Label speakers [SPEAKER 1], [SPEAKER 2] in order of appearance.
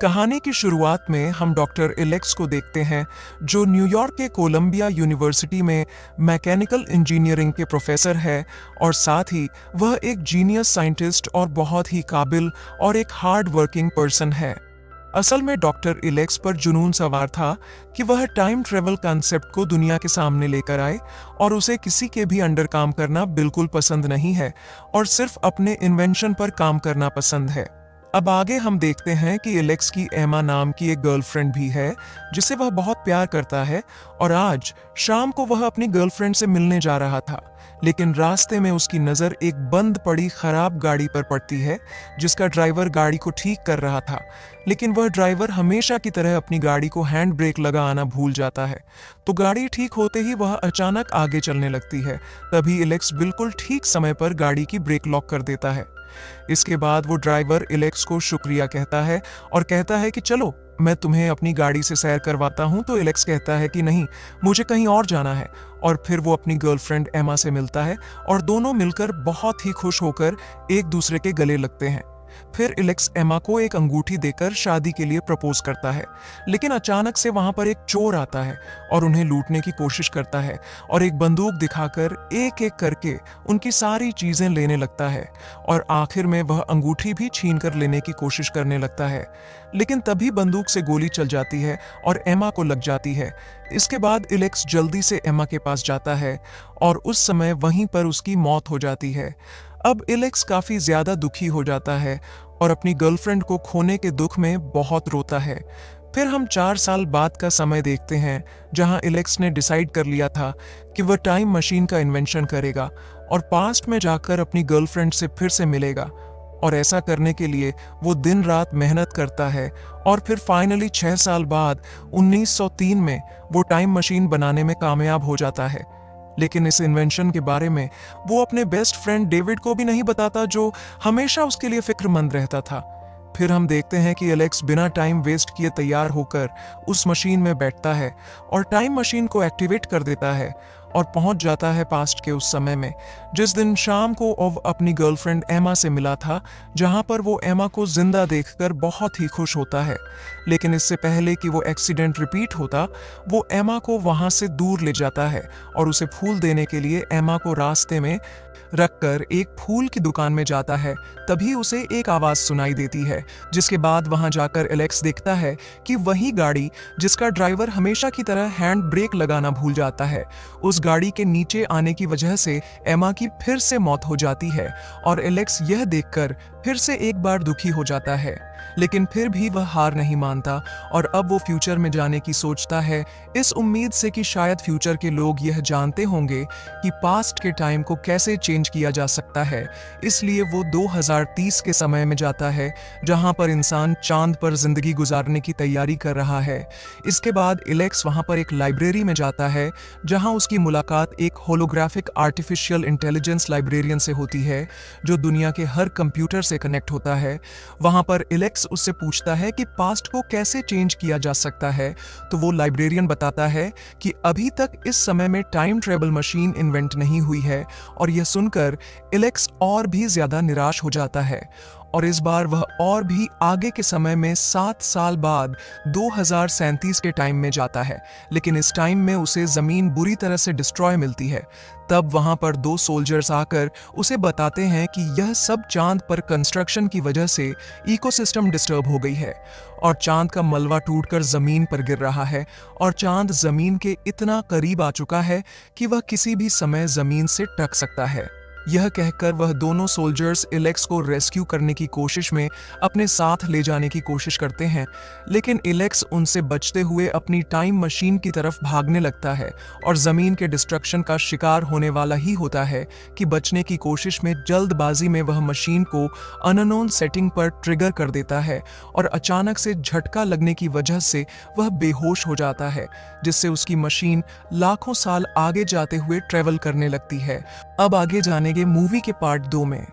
[SPEAKER 1] कहानी की शुरुआत में हम डॉक्टर एलेक्स को देखते हैं, जो न्यूयॉर्क के कोलंबिया यूनिवर्सिटी में मैकेनिकल इंजीनियरिंग के प्रोफेसर है और साथ ही वह एक जीनियस साइंटिस्ट और बहुत ही काबिल और एक हार्ड वर्किंग पर्सन है। असल में डॉक्टर एलेक्स पर जुनून सवार था कि वह टाइम ट्रेवल कॉन्सेप्ट को दुनिया के सामने लेकर आए और उसे किसी के भी अंडर काम करना बिल्कुल पसंद नहीं है और सिर्फ अपने इन्वेंशन पर काम करना पसंद है। अब आगे हम देखते हैं कि एलेक्स की एमा नाम की एक गर्लफ्रेंड भी है जिसे वह बहुत प्यार करता है और आज शाम को वह अपनी गर्लफ्रेंड से मिलने जा रहा था, लेकिन रास्ते में उसकी नज़र एक बंद पड़ी खराब गाड़ी पर पड़ती है जिसका ड्राइवर गाड़ी को ठीक कर रहा था, लेकिन वह ड्राइवर हमेशा की तरह अपनी गाड़ी को हैंड ब्रेक लगा आना भूल जाता है। तो गाड़ी ठीक होते ही वह अचानक आगे चलने लगती है। तभी एलेक्स बिल्कुल ठीक समय पर गाड़ी की ब्रेक लॉक कर देता है। इसके बाद वो ड्राइवर एलेक्स को शुक्रिया कहता है और कहता है कि चलो मैं तुम्हें अपनी गाड़ी से सैर करवाता हूं। तो एलेक्स कहता है कि नहीं, मुझे कहीं और जाना है। और फिर वो अपनी गर्लफ्रेंड एमा से मिलता है और दोनों मिलकर बहुत ही खुश होकर एक दूसरे के गले लगते हैं। फिर एलेक्स एमा को एक अंगूठी देकर शादी के लिए प्रपोज करता है, लेकिन अचानक से वहां पर एक चोर आता है और उन्हें लूटने की कोशिश करता है और एक बंदूक दिखाकर एक एक करके उनकी सारी चीजें लेने लगता है और आखिर में वह अंगूठी भी छीन कर लेने की कोशिश करने लगता है, लेकिन तभी बंदूक से गोली चल जाती है और एमा को लग जाती है। इसके बाद एलेक्स जल्दी से एमा के पास जाता है और उस समय वहीं पर उसकी मौत हो जाती है। अब एलेक्स काफी ज्यादा दुखी हो जाता है और अपनी गर्लफ्रेंड को खोने के दुख में बहुत रोता है। फिर हम 4 साल बाद का समय देखते हैं जहां एलेक्स ने डिसाइड कर लिया था कि वह टाइम मशीन का इन्वेंशन करेगा और पास्ट में जाकर अपनी गर्लफ्रेंड से फिर से मिलेगा। और ऐसा करने के लिए वो दिन रात मेहनत करता है और फिर फाइनली 6 साल बाद 1903 में वो टाइम मशीन बनाने में कामयाब हो जाता है। लेकिन इस इन्वेंशन के बारे में वो अपने बेस्ट फ्रेंड डेविड को भी नहीं बताता, जो हमेशा उसके लिए फिक्रमंद रहता था। फिर हम देखते हैं कि एलेक्स बिना टाइम वेस्ट किए तैयार होकर उस मशीन में बैठता है और टाइम मशीन को एक्टिवेट कर देता है और पहुंच जाता है पास्ट के उस समय में जिस दिन शाम को वो अपनी गर्लफ्रेंड एमा से मिला था, जहां पर वो एमा को जिंदा देखकर बहुत ही खुश होता है। लेकिन इससे पहले कि वो एक्सीडेंट रिपीट होता, वो एमा को वहां से दूर ले जाता है और उसे फूल देने के लिए एमा को रास्ते में रखकर एक फूल की दुकान में जाता है। तभी उसे एक आवाज सुनाई देती है, जिसके बाद वहां जाकर एलेक्स देखता है कि वही गाड़ी जिसका ड्राइवर हमेशा की तरह हैंड ब्रेक लगाना भूल जाता है, उस गाड़ी के नीचे आने की वजह से एमा की फिर से मौत हो जाती है और एलेक्स यह देखकर फिर से एक बार दुखी हो जाता है। लेकिन फिर भी वह हार नहीं मानता और अब वो फ्यूचर में जाने की सोचता है, इस उम्मीद से कि शायद फ्यूचर के लोग यह जानते होंगे कि पास्ट के टाइम को कैसे चेंज किया जा सकता है। इसलिए वो 2030 के समय में जाता है जहां पर इंसान चांद पर जिंदगी गुजारने की तैयारी कर रहा है। इसके बाद एलेक्स वहां पर एक लाइब्रेरी में जाता है जहां उसकी मुलाकात एक होलोग्राफिक आर्टिफिशियल इंटेलिजेंस लाइब्रेरियन से होती है, जो दुनिया के हर कंप्यूटर से कनेक्ट होता है। वहां पर एलेक्स उससे पूछता है कि पास्ट को कैसे चेंज किया जा सकता है, तो वो लाइब्रेरियन बताता है कि अभी तक इस समय में टाइम ट्रेवल मशीन इन्वेंट नहीं हुई है और यह सुनकर एलेक्स और भी ज्यादा निराश हो जाता है और इस बार वह और भी आगे के समय में 7 साल बाद 2037 के टाइम में जाता है, लेकिन इस टाइम में उसे जमीन बुरी तरह से डिस्ट्रॉय मिलती है। तब वहां पर 2 सोल्जर्स आकर उसे बताते हैं कि यह सब चांद पर कंस्ट्रक्शन की वजह से इकोसिस्टम डिस्टर्ब हो गई है और चांद का मलबा टूटकर जमीन पर गिर रहा है और चांद जमीन के इतना करीब आ चुका है कि वह किसी भी समय जमीन से टक सकता है। यह कहकर वह दोनों सोल्जर्स एलेक्स को रेस्क्यू करने की कोशिश में अपने साथ ले जाने की कोशिश करते हैं, लेकिन एलेक्स उनसे बचते हुए अपनी टाइम मशीन की तरफ भागने लगता है और जमीन के डिस्ट्रक्शन का शिकार होने वाला ही होता है कि बचने की कोशिश में जल्दबाजी में वह मशीन को अननोन सेटिंग पर ट्रिगर कर देता है और अचानक से झटका लगने की वजह से वह बेहोश हो जाता है, जिससे उसकी मशीन लाखों साल आगे जाते हुए ट्रेवल करने लगती है। अब आगे जानेंगे मूवी के पार्ट 2 में।